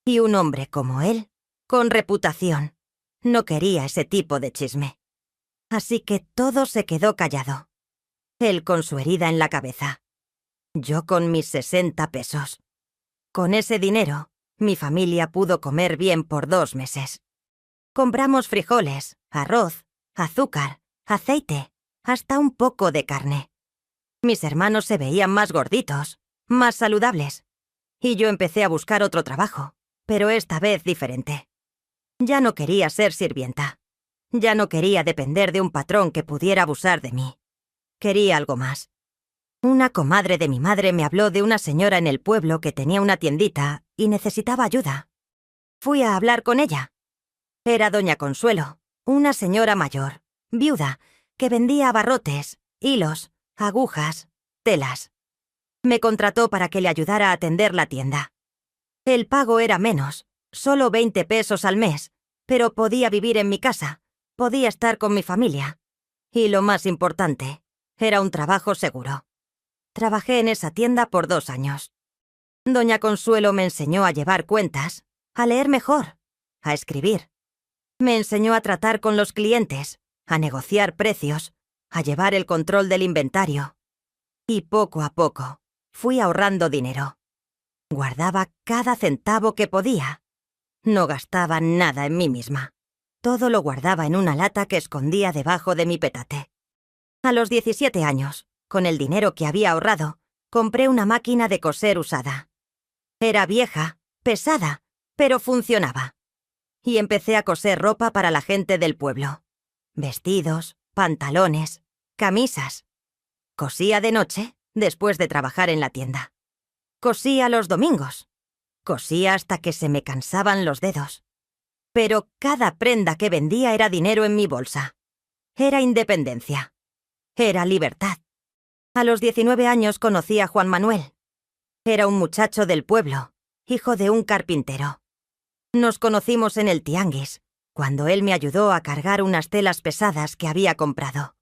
Y un hombre como él, con reputación, no quería ese tipo de chisme. Así que todo se quedó callado. Él con su herida en la cabeza. Yo con mis 60 pesos. Con ese dinero, mi familia pudo comer bien por 2 meses. Compramos frijoles, arroz, azúcar, aceite, hasta un poco de carne. Mis hermanos se veían más gorditos, más saludables. Y yo empecé a buscar otro trabajo, pero esta vez diferente. Ya no quería ser sirvienta. Ya no quería depender de un patrón que pudiera abusar de mí. Quería algo más. Una comadre de mi madre me habló de una señora en el pueblo que tenía una tiendita y necesitaba ayuda. Fui a hablar con ella. Era doña Consuelo, una señora mayor, viuda, que vendía abarrotes, hilos, agujas, telas. Me contrató para que le ayudara a atender la tienda. El pago era menos, solo 20 pesos al mes, pero podía vivir en mi casa, podía estar con mi familia. Y lo más importante, era un trabajo seguro. Trabajé en esa tienda por 2 años. Doña Consuelo me enseñó a llevar cuentas, a leer mejor, a escribir. Me enseñó a tratar con los clientes, a negociar precios, a llevar el control del inventario. Y poco a poco, fui ahorrando dinero. Guardaba cada centavo que podía. No gastaba nada en mí misma. Todo lo guardaba en una lata que escondía debajo de mi petate. A los 17 años, con el dinero que había ahorrado, compré una máquina de coser usada. Era vieja, pesada, pero funcionaba. Y empecé a coser ropa para la gente del pueblo. Vestidos, pantalones, camisas. Cosía de noche, después de trabajar en la tienda. Cosía los domingos. Cosía hasta que se me cansaban los dedos. Pero cada prenda que vendía era dinero en mi bolsa. Era independencia. Era libertad. A los 19 años conocí a Juan Manuel. Era un muchacho del pueblo, hijo de un carpintero. Nos conocimos en el tianguis, cuando él me ayudó a cargar unas telas pesadas que había comprado.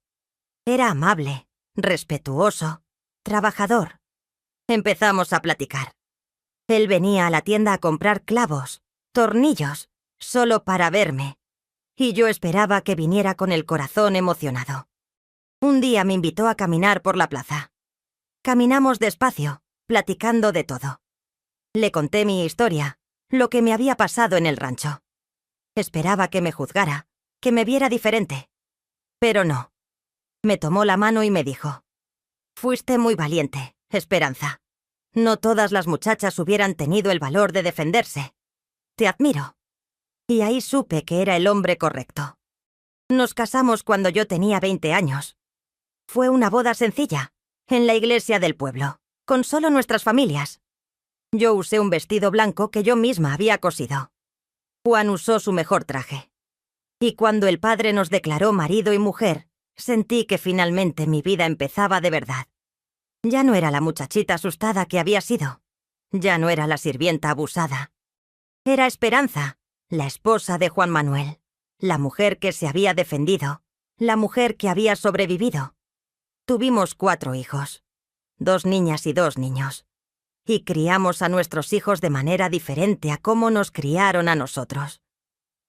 Era amable, respetuoso, trabajador. Empezamos a platicar. Él venía a la tienda a comprar clavos, tornillos, solo para verme, y yo esperaba que viniera con el corazón emocionado. Un día me invitó a caminar por la plaza. Caminamos despacio, platicando de todo. Le conté mi historia, lo que me había pasado en el rancho. Esperaba que me juzgara, que me viera diferente. Pero no. Me tomó la mano y me dijo: «Fuiste muy valiente, Esperanza. No todas las muchachas hubieran tenido el valor de defenderse. Te admiro». Y ahí supe que era el hombre correcto. Nos casamos cuando yo tenía 20 años. Fue una boda sencilla, en la iglesia del pueblo, con solo nuestras familias. Yo usé un vestido blanco que yo misma había cosido. Juan usó su mejor traje. Y cuando el padre nos declaró marido y mujer, sentí que finalmente mi vida empezaba de verdad. Ya no era la muchachita asustada que había sido. Ya no era la sirvienta abusada. Era Esperanza, la esposa de Juan Manuel, la mujer que se había defendido, la mujer que había sobrevivido. Tuvimos 4 hijos, 2 niñas y 2 niños. Y criamos a nuestros hijos de manera diferente a cómo nos criaron a nosotros.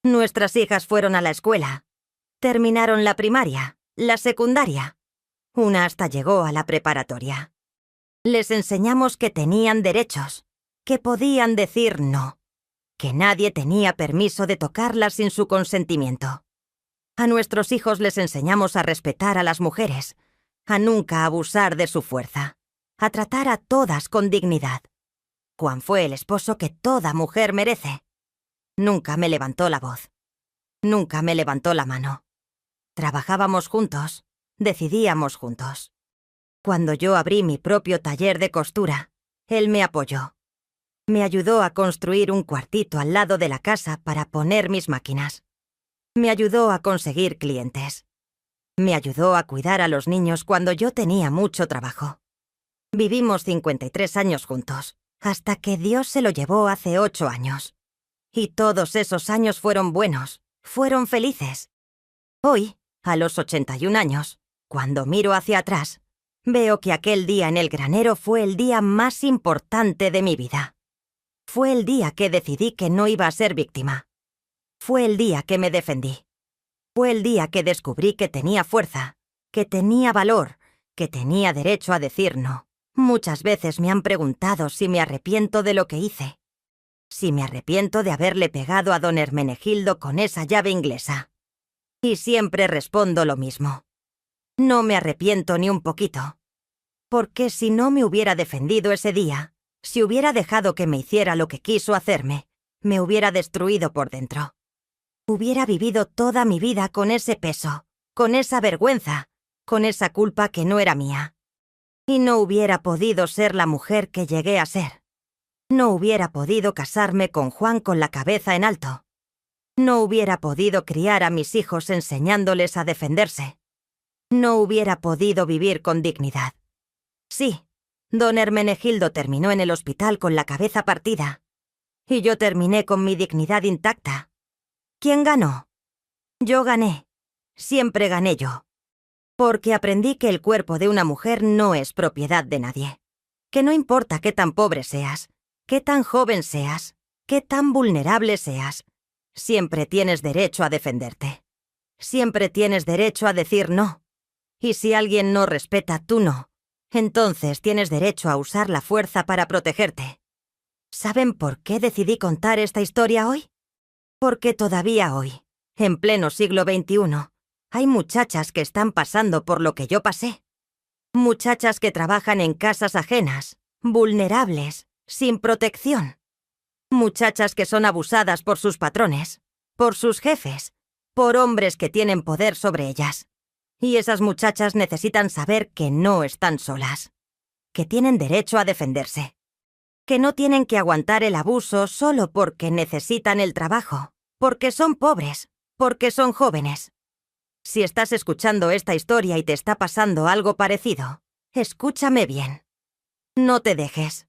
Nuestras hijas fueron a la escuela. Terminaron la primaria, la secundaria. Una hasta llegó a la preparatoria. Les enseñamos que tenían derechos, que podían decir no, que nadie tenía permiso de tocarlas sin su consentimiento. A nuestros hijos les enseñamos a respetar a las mujeres, a nunca abusar de su fuerza, a tratar a todas con dignidad. Juan fue el esposo que toda mujer merece. Nunca me levantó la voz. Nunca me levantó la mano. Trabajábamos juntos, decidíamos juntos. Cuando yo abrí mi propio taller de costura, él me apoyó. Me ayudó a construir un cuartito al lado de la casa para poner mis máquinas. Me ayudó a conseguir clientes. Me ayudó a cuidar a los niños cuando yo tenía mucho trabajo. Vivimos 53 años juntos, hasta que Dios se lo llevó hace 8 años. Y todos esos años fueron buenos, fueron felices. Hoy, a los 81 años, cuando miro hacia atrás, veo que aquel día en el granero fue el día más importante de mi vida. Fue el día que decidí que no iba a ser víctima. Fue el día que me defendí. Fue el día que descubrí que tenía fuerza, que tenía valor, que tenía derecho a decir no. Muchas veces me han preguntado si me arrepiento de lo que hice. Si me arrepiento de haberle pegado a don Hermenegildo con esa llave inglesa. Y siempre respondo lo mismo. No me arrepiento ni un poquito. Porque si no me hubiera defendido ese día, si hubiera dejado que me hiciera lo que quiso hacerme, me hubiera destruido por dentro. Hubiera vivido toda mi vida con ese peso, con esa vergüenza, con esa culpa que no era mía. Y no hubiera podido ser la mujer que llegué a ser. No hubiera podido casarme con Juan con la cabeza en alto. No hubiera podido criar a mis hijos enseñándoles a defenderse. No hubiera podido vivir con dignidad. Sí, don Hermenegildo terminó en el hospital con la cabeza partida. Y yo terminé con mi dignidad intacta. ¿Quién ganó? Yo gané. Siempre gané yo. Porque aprendí que el cuerpo de una mujer no es propiedad de nadie. Que no importa qué tan pobre seas, qué tan joven seas, qué tan vulnerable seas, siempre tienes derecho a defenderte. Siempre tienes derecho a decir no. Y si alguien no respeta tu no, entonces tienes derecho a usar la fuerza para protegerte. ¿Saben por qué decidí contar esta historia hoy? Porque todavía hoy, en pleno siglo XXI, hay muchachas que están pasando por lo que yo pasé. Muchachas que trabajan en casas ajenas, vulnerables, sin protección. Muchachas que son abusadas por sus patrones, por sus jefes, por hombres que tienen poder sobre ellas. Y esas muchachas necesitan saber que no están solas, que tienen derecho a defenderse, que no tienen que aguantar el abuso solo porque necesitan el trabajo, porque son pobres, porque son jóvenes. Si estás escuchando esta historia y te está pasando algo parecido, escúchame bien. No te dejes.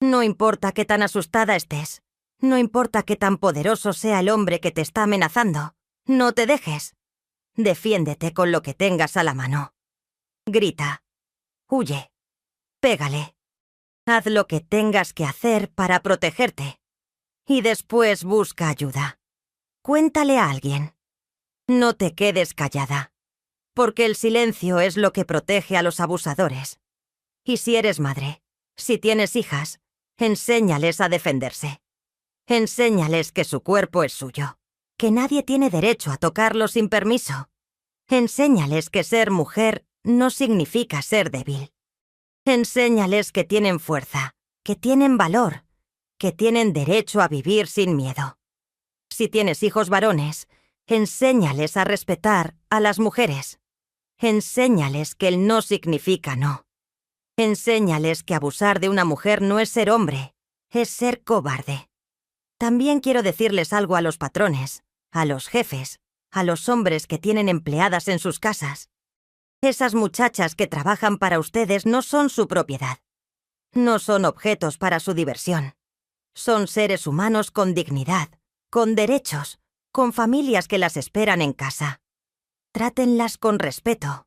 No importa qué tan asustada estés, No importa qué tan poderoso sea el hombre que te está amenazando, no te dejes. Defiéndete con lo que tengas a la mano. Grita. Huye. Pégale. Haz lo que tengas que hacer para protegerte. Y después busca ayuda. Cuéntale a alguien. No te quedes callada. Porque el silencio es lo que protege a los abusadores. Y si eres madre, si tienes hijas, enséñales a defenderse. Enséñales que su cuerpo es suyo, que nadie tiene derecho a tocarlo sin permiso. Enséñales que ser mujer no significa ser débil. Enséñales que tienen fuerza, que tienen valor, que tienen derecho a vivir sin miedo. Si tienes hijos varones, enséñales a respetar a las mujeres. Enséñales que el no significa no. Enséñales que abusar de una mujer no es ser hombre, es ser cobarde. También quiero decirles algo a los patrones, a los jefes, a los hombres que tienen empleadas en sus casas. Esas muchachas que trabajan para ustedes no son su propiedad. No son objetos para su diversión. Son seres humanos con dignidad, con derechos, con familias que las esperan en casa. Trátenlas con respeto.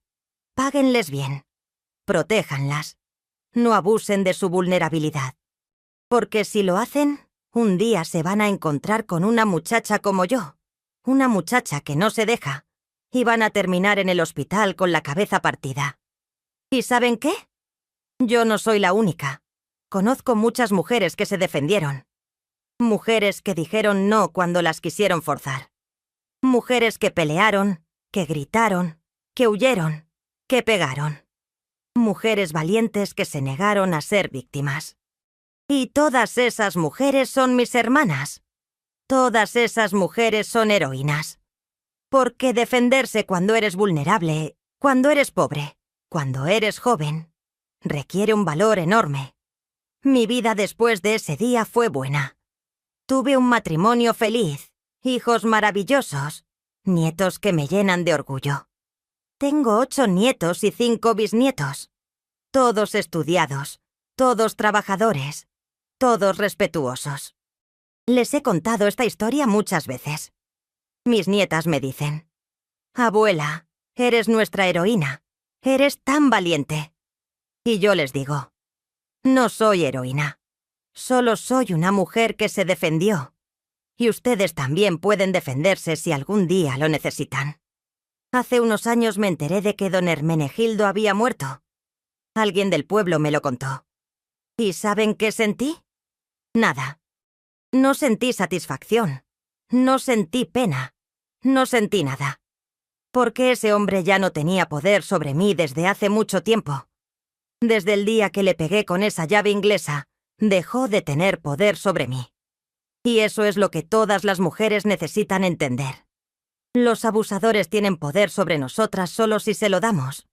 Páguenles bien. Protéjanlas. No abusen de su vulnerabilidad. Porque si lo hacen, un día se van a encontrar con una muchacha como yo. Una muchacha que no se deja. Y van a terminar en el hospital con la cabeza partida. ¿Y saben qué? Yo no soy la única. Conozco muchas mujeres que se defendieron. Mujeres que dijeron no cuando las quisieron forzar. Mujeres que pelearon, que gritaron, que huyeron, que pegaron. Mujeres valientes que se negaron a ser víctimas. Y todas esas mujeres son mis hermanas. Todas esas mujeres son heroínas. Porque defenderse cuando eres vulnerable, cuando eres pobre, cuando eres joven, requiere un valor enorme. Mi vida después de ese día fue buena. Tuve un matrimonio feliz, hijos maravillosos, nietos que me llenan de orgullo. Tengo 8 nietos y 5 bisnietos. Todos estudiados, todos trabajadores, todos respetuosos. Les he contado esta historia muchas veces. Mis nietas me dicen: «Abuela, eres nuestra heroína. Eres tan valiente». Y yo les digo: «No soy heroína. Solo soy una mujer que se defendió. Y ustedes también pueden defenderse si algún día lo necesitan». Hace unos años me enteré de que don Hermenegildo había muerto. Alguien del pueblo me lo contó. ¿Y saben qué sentí? Nada. No sentí satisfacción. No sentí pena. No sentí nada. Porque ese hombre ya no tenía poder sobre mí desde hace mucho tiempo. Desde el día que le pegué con esa llave inglesa, dejó de tener poder sobre mí. Y eso es lo que todas las mujeres necesitan entender. Los abusadores tienen poder sobre nosotras solo si se lo damos.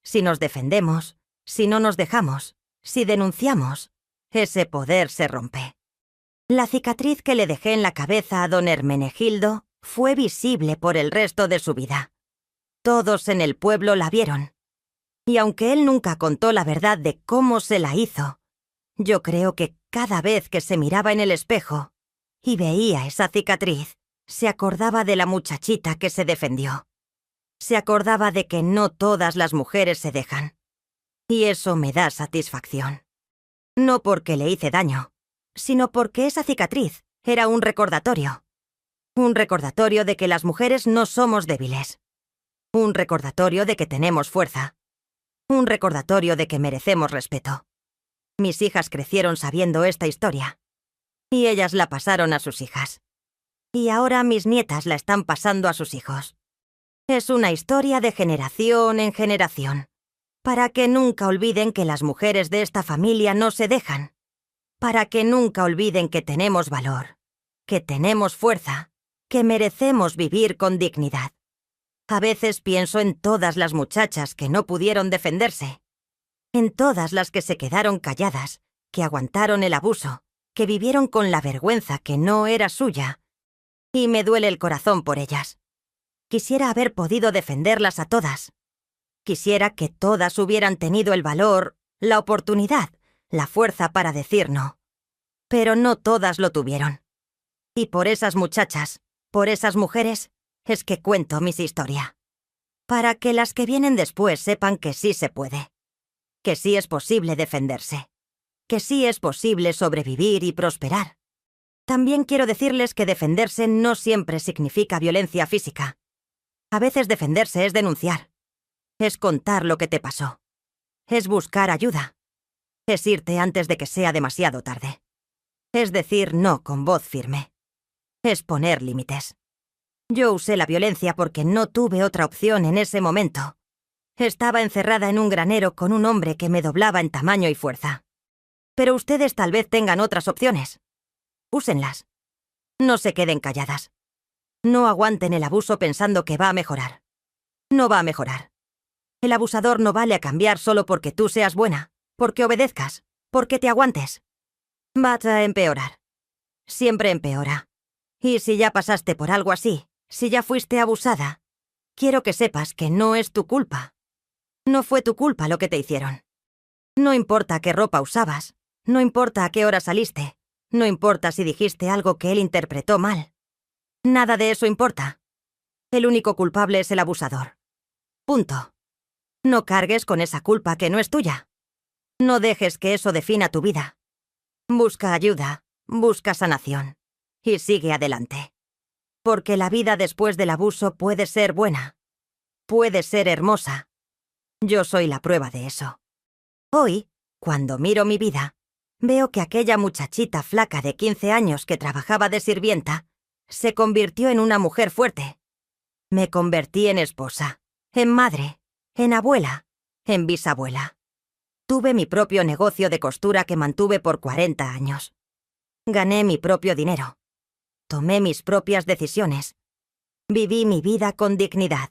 Si nos defendemos, si no nos dejamos, si denunciamos, ese poder se rompe. La cicatriz que le dejé en la cabeza a don Hermenegildo fue visible por el resto de su vida. Todos en el pueblo la vieron. Y aunque él nunca contó la verdad de cómo se la hizo, yo creo que cada vez que se miraba en el espejo y veía esa cicatriz, se acordaba de la muchachita que se defendió. Se acordaba de que no todas las mujeres se dejan. Y eso me da satisfacción. No porque le hice daño, sino porque esa cicatriz era un recordatorio. Un recordatorio de que las mujeres no somos débiles. Un recordatorio de que tenemos fuerza. Un recordatorio de que merecemos respeto. Mis hijas crecieron sabiendo esta historia. Y ellas la pasaron a sus hijas. Y ahora mis nietas la están pasando a sus hijos. Es una historia de generación en generación. Para que nunca olviden que las mujeres de esta familia no se dejan. Para que nunca olviden que tenemos valor, que tenemos fuerza, que merecemos vivir con dignidad. A veces pienso en todas las muchachas que no pudieron defenderse. En todas las que se quedaron calladas, que aguantaron el abuso, que vivieron con la vergüenza que no era suya. Y me duele el corazón por ellas. Quisiera haber podido defenderlas a todas. Quisiera que todas hubieran tenido el valor, la oportunidad, la fuerza para decir no. Pero no todas lo tuvieron. Y por esas muchachas, por esas mujeres, es que cuento mis historias. Para que las que vienen después sepan que sí se puede. Que sí es posible defenderse. Que sí es posible sobrevivir y prosperar. También quiero decirles que defenderse no siempre significa violencia física. A veces defenderse es denunciar. Es contar lo que te pasó. Es buscar ayuda. Es irte antes de que sea demasiado tarde. Es decir no con voz firme. Es poner límites. Yo usé la violencia porque no tuve otra opción en ese momento. Estaba encerrada en un granero con un hombre que me doblaba en tamaño y fuerza. Pero ustedes tal vez tengan otras opciones. Úsenlas. No se queden calladas. No aguanten el abuso pensando que va a mejorar. No va a mejorar. El abusador no vale a cambiar solo porque tú seas buena, porque obedezcas, porque te aguantes. Va a empeorar. Siempre empeora. Y si ya pasaste por algo así, si ya fuiste abusada, quiero que sepas que no es tu culpa. No fue tu culpa lo que te hicieron. No importa qué ropa usabas, no importa a qué hora saliste, no importa si dijiste algo que él interpretó mal. Nada de eso importa. El único culpable es el abusador. Punto. No cargues con esa culpa que no es tuya. No dejes que eso defina tu vida. Busca ayuda, busca sanación. Y sigue adelante. Porque la vida después del abuso puede ser buena. Puede ser hermosa. Yo soy la prueba de eso. Hoy, cuando miro mi vida, veo que aquella muchachita flaca de 15 años que trabajaba de sirvienta se convirtió en una mujer fuerte. Me convertí en esposa, en madre, en abuela, en bisabuela. Tuve mi propio negocio de costura que mantuve por 40 años. Gané mi propio dinero. Tomé mis propias decisiones. Viví mi vida con dignidad.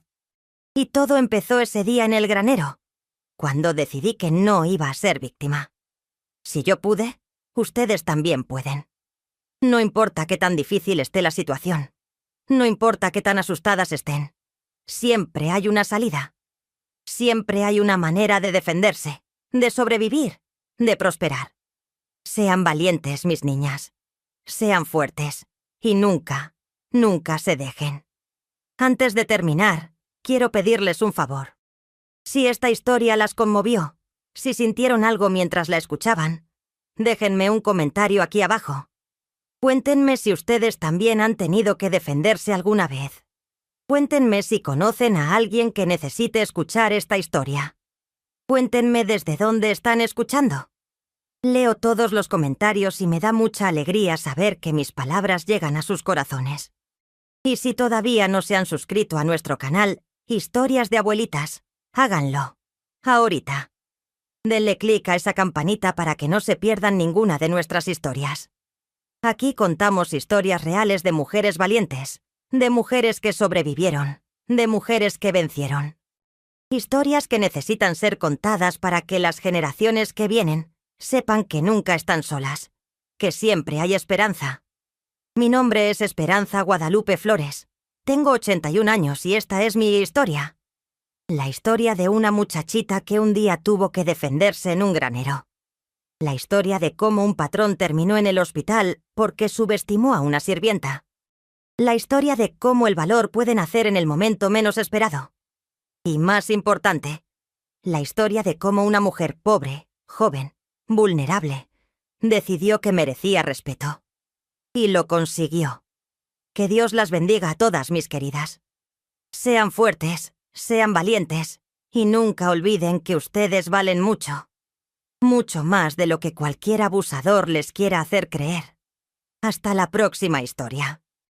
Y todo empezó ese día en el granero, cuando decidí que no iba a ser víctima. Si yo pude, ustedes también pueden. No importa qué tan difícil esté la situación. No importa qué tan asustadas estén. Siempre hay una salida. Siempre hay una manera de defenderse, de sobrevivir, de prosperar. Sean valientes, mis niñas. Sean fuertes. Y nunca, nunca se dejen. Antes de terminar, quiero pedirles un favor. Si esta historia las conmovió, si sintieron algo mientras la escuchaban, déjenme un comentario aquí abajo. Cuéntenme si ustedes también han tenido que defenderse alguna vez. Cuéntenme si conocen a alguien que necesite escuchar esta historia. Cuéntenme desde dónde están escuchando. Leo todos los comentarios y me da mucha alegría saber que mis palabras llegan a sus corazones. Y si todavía no se han suscrito a nuestro canal Historias de Abuelitas, háganlo. Ahorita. Denle clic a esa campanita para que no se pierdan ninguna de nuestras historias. Aquí contamos historias reales de mujeres valientes, de mujeres que sobrevivieron, de mujeres que vencieron. Historias que necesitan ser contadas para que las generaciones que vienen sepan que nunca están solas, que siempre hay esperanza. Mi nombre es Esperanza Guadalupe Flores. Tengo 81 años y esta es mi historia. La historia de una muchachita que un día tuvo que defenderse en un granero. La historia de cómo un patrón terminó en el hospital porque subestimó a una sirvienta. La historia de cómo el valor puede nacer en el momento menos esperado. Y más importante, la historia de cómo una mujer pobre, joven, vulnerable, decidió que merecía respeto. Y lo consiguió. Que Dios las bendiga a todas, mis queridas. Sean fuertes, sean valientes, y nunca olviden que ustedes valen mucho. Mucho más de lo que cualquier abusador les quiera hacer creer. Hasta la próxima historia.